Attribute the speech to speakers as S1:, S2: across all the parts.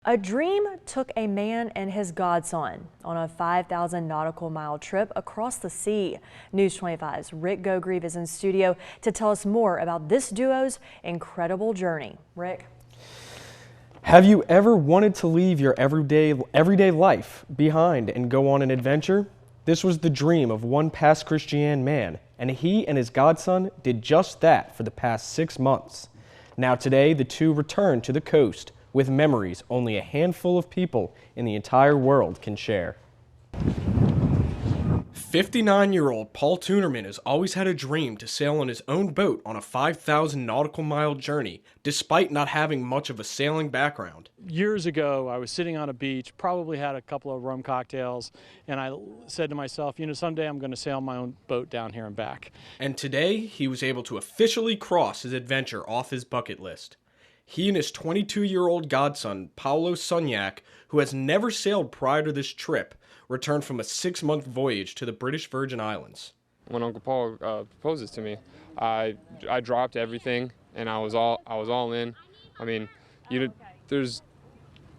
S1: A dream took a man and his godson on a 5,000 nautical mile trip across the sea. News 25's Rick Gogrieve is in studio to tell us more about this duo's incredible journey. Rick?
S2: Have you ever wanted to leave your everyday life behind and go on an adventure? This was the dream of one past Christian man, and he and his godson did just that for the past 6 months. Now today, the two return to the coast with memories only a handful of people in the entire world can share. 59-year-old Paul Tunerman has always had a dream to sail on his own boat on a 5,000 nautical mile journey, despite not having much of a sailing background.
S3: Years ago, I was sitting on a beach, probably had a couple of rum cocktails, and I said to myself, someday I'm going to sail my own boat down here and back.
S2: And today, he was able to officially cross his adventure off his bucket list. He and his 22-year-old godson, Paulo Sunyak, who has never sailed prior to this trip, returned from a 6-month voyage to the British Virgin Islands.
S4: When Uncle Paul proposes to me, I dropped everything and I was all in. I mean, there's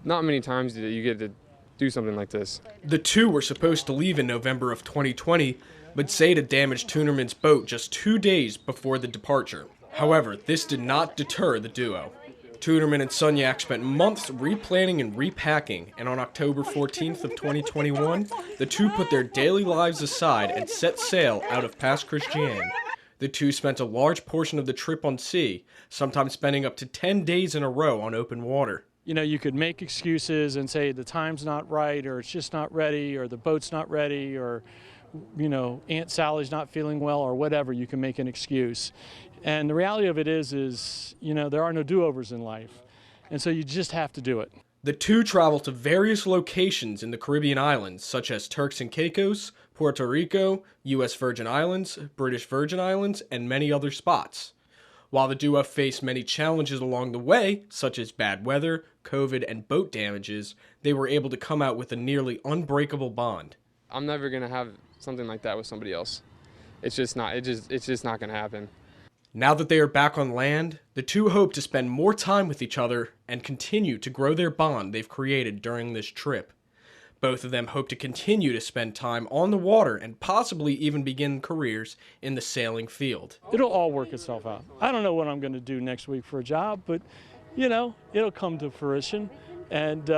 S4: not many times that you get to do something like this.
S2: The two were supposed to leave in November of 2020, but Zeta damaged Tunerman's boat just 2 days before the departure. However, this did not deter the duo. Tunerman and Sunyak spent months replanning and repacking, and on October 14th of 2021, the two put their daily lives aside and set sail out of Pass Christian. The two spent a large portion of the trip on sea, sometimes spending up to 10 days in a row on open water.
S3: You could make excuses and say the time's not right, or it's just not ready, or the boat's not ready, or Aunt Sally's not feeling well, or whatever. You can make an excuse. And the reality of it is there are no do-overs in life. And so you just have to do it.
S2: The two traveled to various locations in the Caribbean islands, such as Turks and Caicos, Puerto Rico, U.S. Virgin Islands, British Virgin Islands, and many other spots. While the duo faced many challenges along the way, such as bad weather, COVID, and boat damages, they were able to come out with a nearly unbreakable bond.
S4: I'm never going to have something like that with somebody else. It's just not going to happen.
S2: Now that they are back on land, the two hope to spend more time with each other and continue to grow their bond they've created during this trip. Both of them hope to continue to spend time on the water and possibly even begin careers in the sailing field.
S3: It'll all work itself out. I don't know what I'm going to do next week for a job, but it'll come to fruition. And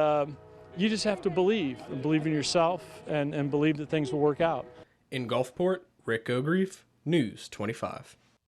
S3: you just have to believe in yourself and believe that things will work out.
S2: In Gulfport, Rick Gogrieve, News 25.